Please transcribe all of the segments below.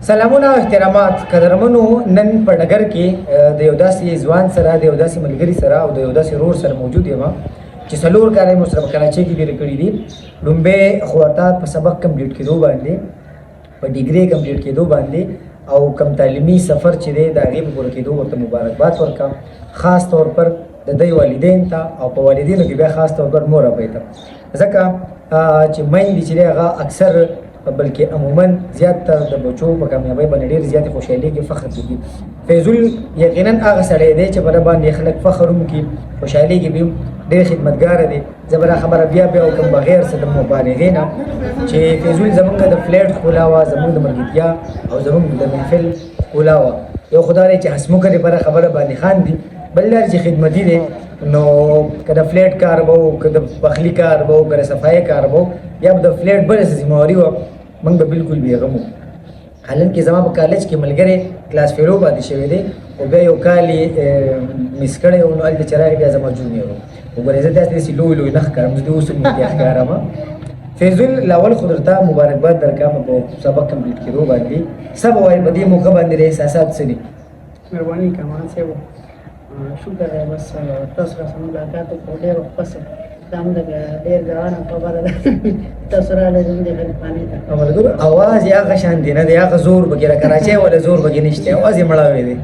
سلامونه او احترامات قدرمنو نن په ډګر کې د یو داسې ځوان سره د یو داسې ملګري سره او د یو داسې رور سره موجود یم چې څلور کاله مو سره په کراچۍ کې تېر کړي دي. لومبۍ خو ورته په سبق کمپلیټ کېدو باندې په ډیګري کمپلیټ کېدو باندې او کم تعلیمي سفر چې دی د هغې په پوره کېدو ورته مبارکباد ورکړه، خاص طور پر د دوی والدین ته او په والدینو کې بیا خاص طور پر مور ابۍ ته، ځکه چې میندې چې دی هغه اکثر بلکې عموما زیات تر د بچو په کامیابۍ باندې ډېر زیاتې خوشحالېږي، فخر کوي. فیضل یقینا هغه سړی دی چې په ده باندې خلک فخر هم کوي، خوشحالېږي به هم، ډېر خدمتګاره دی. زه به دا خبره بیا وکړم بغیر څه د مبالغې نه چې فیضل زموږ د فلیټ ښکلا وه، زموږ د ملګرتیا او زموږ د محفل ښکلا وه. یو خو دا دی چې هسموکه دی پر خبره باندې خاندي، بل دا چې خدمتي دی، نو که د فلیټ کار به وو، که د پخلي کار به وو، که د صفایۍ کار به وو، یا به د فلیټ بله څه ذمهواري وه، موږ به بالکل بېغم وو. حالانکې زما په کالج کې ملګری کلاس فیلو پاتې شوی دی، خو بیا یو کال یې مس کړی و، نو هلته چې راغی بیا زما جونیور و. وګورئ زه داسې لوی لوی نه ښکارم، زه د اوس هم بیا ښکارم. فیضل لاول خو درته مبارکباد درکوم په سبق کمپلیټ کېدو باندې. څه به وایې په دې موقع باندې د احساسات څه دي؟ مهرباني کامران صاحب، شکر دی بس تاسو را سره ملاقات وکړو ډېر وخت پس. دا هم د ډېر ګرانه خبره ده تاسو راغلئ زموږ دې غریبانۍ ته. ملګرو اواز یې هغه شانتې نه دی، هغه زور پکې د کراچۍ والا زور پکې نشته، اواز یې مړاوی دی.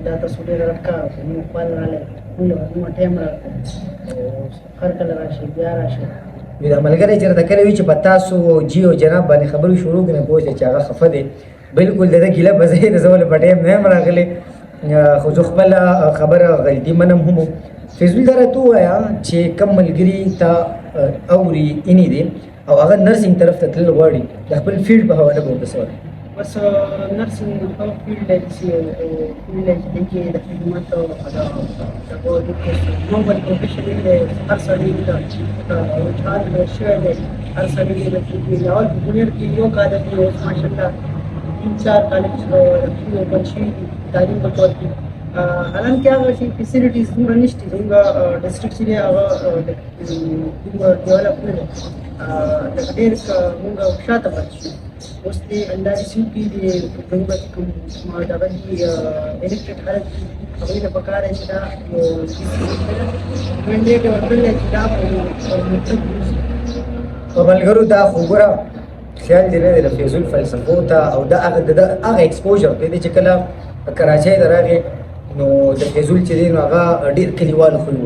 دا تاسو ډېر غټ کار وکړئ، موږ خپل راغلی موږ ټایم راکړو، هر کله راشئ بیا راشئ. دا ملګری چې راته کله وي چې په تاسو جي او جناب باندې خبرې شروع کړې، پوه شئ چې هغه خفه دی. بالکل د ده ګیله به زه د زه ولې په ټایم نه یم راغلی، خو زه خپله خبره غلطي منم هم. فیضل دا راته ووایه چې کوم ملګري ته اوري اینې دی او هغه نرسنګ طرف ته تلل غواړي، د خپل فیلډ په حواله به ورته څه وایي؟ بس نرسنګ هغه فیلډ دی چې فیلډ دی چې دې کې د خدمت او نوبل پروفیشن دی. هر سړي ته رجحان شوی دی، هر سړي د لاول په جونیئر کې یو کال دی، اوس ماشاءالله 3-4 کالج بند شوي دي تعلیم په طور کې. حالانکې هغه شي فیسیلیټیز دومره نشته، زموږ ډسټرکټ چې دی هغه دومره ډیولپ نه دی، ډېر موږ شاته پاتې شو. اوس دې اندازې سیو کې د زموږ چې کوم دغه دي الکټډ خلک دي، هغوی ته پکار دی چې دا یو منډیټ ورکړی دی چې دا په مطلب وشي. په ملګرو دا خو ګوره خیال دې نه دی د فیضل فلسفو ته او د هغه ایکسپوژر دی چې کله کراچۍ ته راغی نو د فیضل چې دی نو هغه ډېر کلیوال خوی و.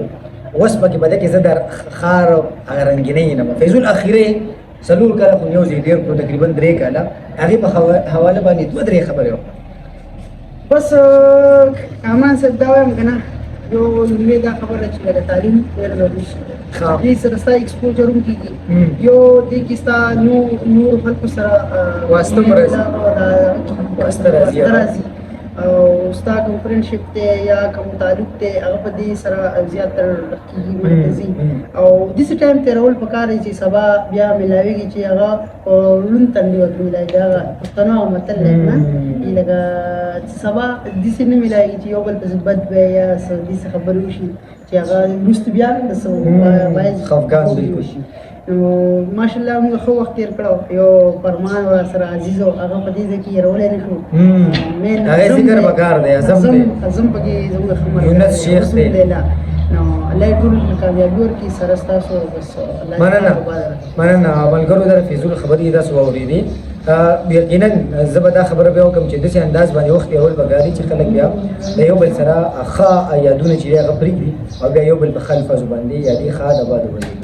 اوس پکې په ده کې زه د ښار هغه رنګینۍ یم. فیضل اخرې 4 کاله خو یو ځای تېر کړو، تقریبا 3 کاله، هغې په حواله باندې 2-3 خبرې وکړه. بس کامران صاحب دا وایم که نه، یو لومړی دا خبره ده چې د تعلیم ډېر ضروري شي، دې سره ستا ایکسپوژر هم کېږي، یو دې کې ستا نورو خلکو سره واسطه راځي او ستا کوم فرینډشپ دی یا کوم تعلق دی هغه په دې سره زیاتره کېږي مرکزي. او داسې ټایم تېرول پکار دی چې سبا بیا میلاویږي چې هغه په ړوند تندي ورته میلاوي. دا پښتنو هغه متل دی نه، لکه سبا داسې نه میلاویږي چې یو بل پسې بد وی یا څه داسې خبرې وشي چې هغه وروسته بیا څه باید خفګان وشي. نو ماشاءالله موږ ښه وخت تېر کړی، یو فرمان ورسره عزیز و، هغه په دې ځای کې هېرولی نه شو. هغې ذکر پکار دی، اعظم پکې زموږ ښه یونس شیخ دی. نو الله یې ټول کامیابي ورکړي سره ستاسو. بس مننه ملګرو، دا فیضل خبرې داسې واورېدې. یقینا زه به دا خبره بیا وکړم چې داسې انداز باندې وخت تېرول پکار دي چې خلک بیا د یو بل سره ښه یادونه چې دی هغه پرېږدي او بیا یو بل په ښه الفاظو باندې یادي ښه د باد ووایي.